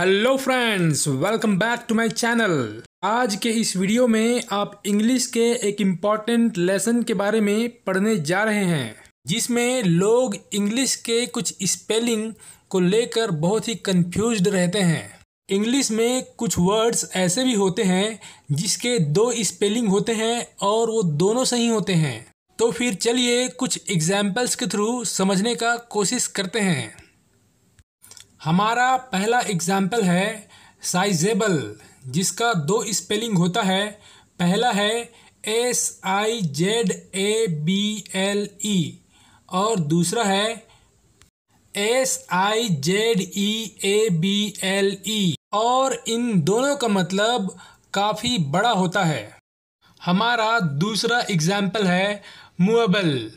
Hello friends, welcome back to my channel. आज के इस वीडियो में आप इंग्लिश के एक इम्पॉर्टेंट लेसन के बारे में पढ़ने जा रहे हैं, जिसमें लोग इंग्लिश के कुछ स्पेलिंग को लेकर बहुत ही कंफ्यूज्ड रहते हैं। इंग्लिश में कुछ वर्ड्स ऐसे भी होते हैं जिसके दो स्पेलिंग होते हैं और वो दोनों सही होते हैं। तो फिर चलिए कुछ एग्जाम्पल्स के थ्रू समझने का कोशिश करते हैं। हमारा पहला एग्जाम्पल है साइजेबल, जिसका दो स्पेलिंग होता है। पहला है SIZABLE और दूसरा है SIZEABLE, और इन दोनों का मतलब काफ़ी बड़ा होता है। हमारा दूसरा एग्जाम्पल है मूवेबल।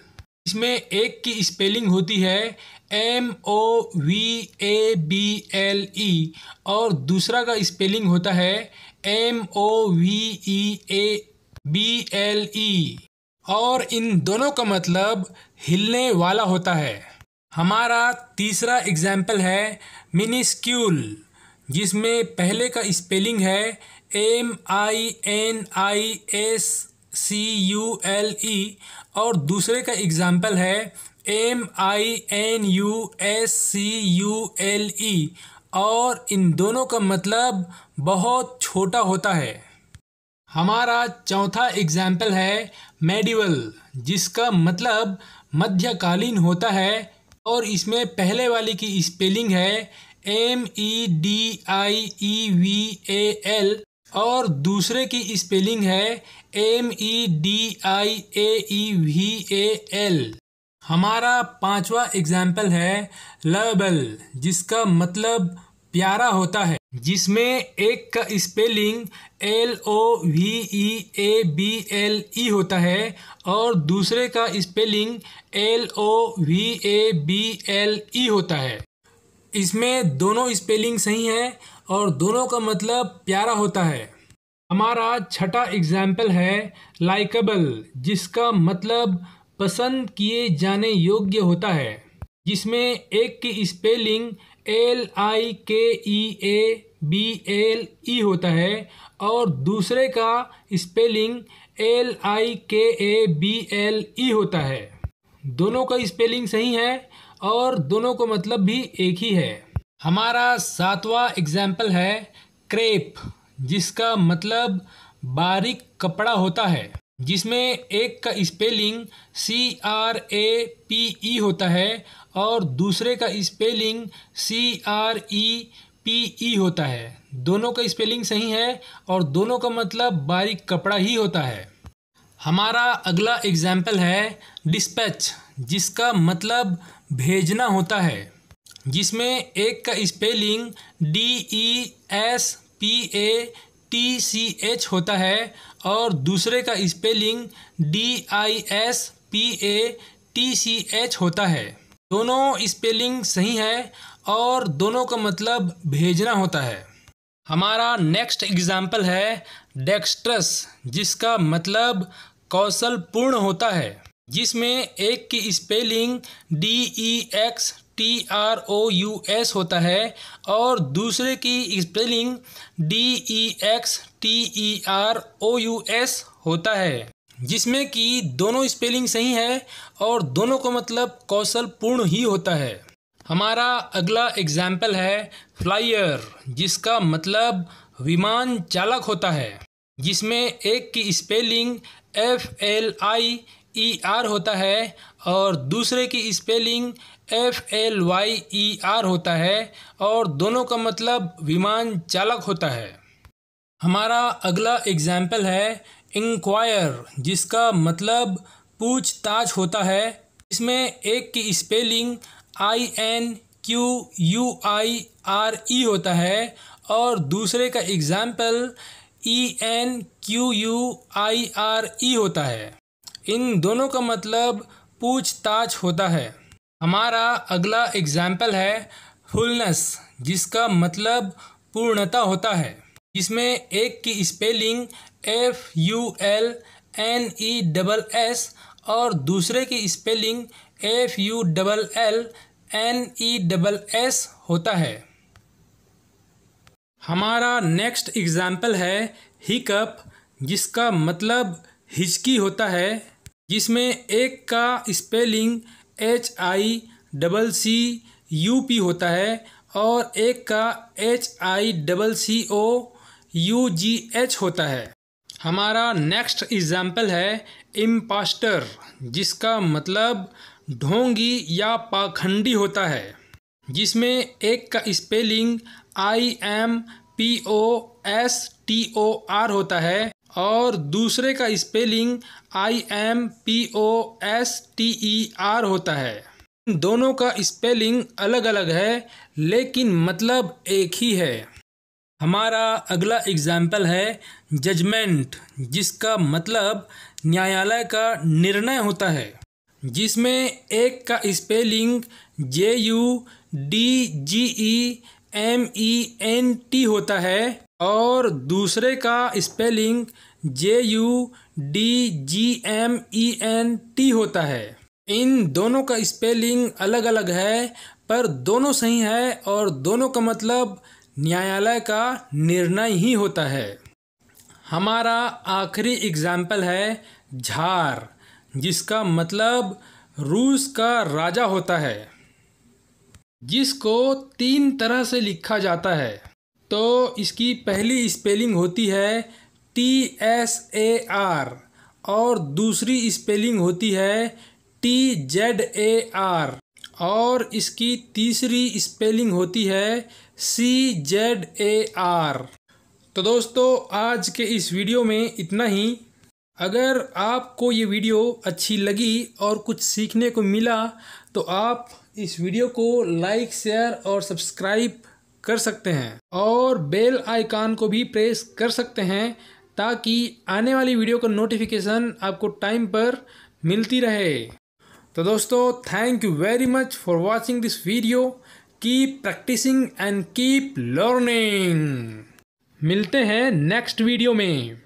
इसमें एक की स्पेलिंग होती है MOVABLE और दूसरा का स्पेलिंग होता है MOVEABLE, और इन दोनों का मतलब हिलने वाला होता है। हमारा तीसरा एग्जाम्पल है मिनिस्क्यूल, जिसमें पहले का स्पेलिंग है MINISCULE और दूसरे का एग्जाम्पल है MINUSCULE, और इन दोनों का मतलब बहुत छोटा होता है। हमारा चौथा एग्जाम्पल है मेडिवल, जिसका मतलब मध्यकालीन होता है, और इसमें पहले वाली की स्पेलिंग है MEDIEVAL और दूसरे की स्पेलिंग है MEDIAEVAL। हमारा पांचवा एग्जाम्पल है लवेबल, जिसका मतलब प्यारा होता है, जिसमें एक का स्पेलिंग LOVEABLE होता है और दूसरे का स्पेलिंग LOVABLE होता है। इसमें दोनों स्पेलिंग सही है और दोनों का मतलब प्यारा होता है। हमारा छठा एग्जाम्पल है लाइकेबल, जिसका मतलब पसंद किए जाने योग्य होता है, जिसमें एक की स्पेलिंग LIKEABLE होता है और दूसरे का स्पेलिंग LIKABLE होता है। दोनों का स्पेलिंग सही है और दोनों का मतलब भी एक ही है। हमारा सातवां एग्जाम्पल है क्रेप, जिसका मतलब बारीक कपड़ा होता है, जिसमें एक का स्पेलिंग CRAPE होता है और दूसरे का स्पेलिंग CREPE होता है। दोनों का स्पेलिंग सही है और दोनों का मतलब बारीक कपड़ा ही होता है। हमारा अगला एग्जाम्पल है डिस्पैच, जिसका मतलब भेजना होता है, जिसमें एक का स्पेलिंग DESPATCH होता है और दूसरे का स्पेलिंग DISPATCH होता है। दोनों स्पेलिंग सही है और दोनों का मतलब भेजना होता है। हमारा नेक्स्ट एग्जाम्पल है डेक्स्ट्रस, जिसका मतलब कौशलपूर्ण होता है, जिसमें एक की स्पेलिंग DEXTROUS होता है और दूसरे की स्पेलिंग DEXTEROUS होता है, जिसमें कि दोनों स्पेलिंग सही है और दोनों का मतलब कौशलपूर्ण ही होता है। हमारा अगला एग्जाम्पल है फ्लायर, जिसका मतलब विमान चालक होता है, जिसमें एक की स्पेलिंग FLIER होता है और दूसरे की स्पेलिंग FLYER होता है, और दोनों का मतलब विमान चालक होता है। हमारा अगला एग्जाम्पल है इंक्वायर, जिसका मतलब पूछताछ होता है, इसमें एक की स्पेलिंग INQUIRE होता है और दूसरे का एग्जाम्पल ENQUIRE होता है। इन दोनों का मतलब पूछताछ होता है। हमारा अगला एग्जाम्पल है फुलनेस, जिसका मतलब पूर्णता होता है, जिसमें एक की स्पेलिंग FULNESS और दूसरे की स्पेलिंग FULLNESS होता है। हमारा नेक्स्ट एग्जाम्पल है हिकअप, जिसका मतलब हिचकी होता है, जिसमें एक का स्पेलिंग HICCUP होता है और एक का HICCOUGH होता है। हमारा नेक्स्ट एग्जाम्पल है इम्पास्टर, जिसका मतलब ढोंगी या पाखंडी होता है, जिसमें एक का स्पेलिंग IMPOSTOR होता है और दूसरे का स्पेलिंग IMPOSTER होता है। दोनों का स्पेलिंग अलग अलग है लेकिन मतलब एक ही है। हमारा अगला एग्जाम्पल है जजमेंट, जिसका मतलब न्यायालय का निर्णय होता है, जिसमें एक का स्पेलिंग JUDGEMENT होता है और दूसरे का स्पेलिंग JUDGMENT होता है। इन दोनों का स्पेलिंग अलग अलग है पर दोनों सही है और दोनों का मतलब न्यायालय का निर्णय ही होता है। हमारा आखिरी एग्जाम्पल है झार, जिसका मतलब रूस का राजा होता है, जिसको 3 तरह से लिखा जाता है। तो इसकी पहली स्पेलिंग होती है TSAR और दूसरी स्पेलिंग होती है TZAR और इसकी तीसरी स्पेलिंग होती है CZAR। तो दोस्तों, आज के इस वीडियो में इतना ही। अगर आपको ये वीडियो अच्छी लगी और कुछ सीखने को मिला तो आप इस वीडियो को लाइक, शेयर और सब्सक्राइब कर सकते हैं और बेल आइकन को भी प्रेस कर सकते हैं ताकि आने वाली वीडियो का नोटिफिकेशन आपको टाइम पर मिलती रहे। तो दोस्तों, thank you very much for watching this video. Keep practicing and keep learning. मिलते हैं नेक्स्ट वीडियो में।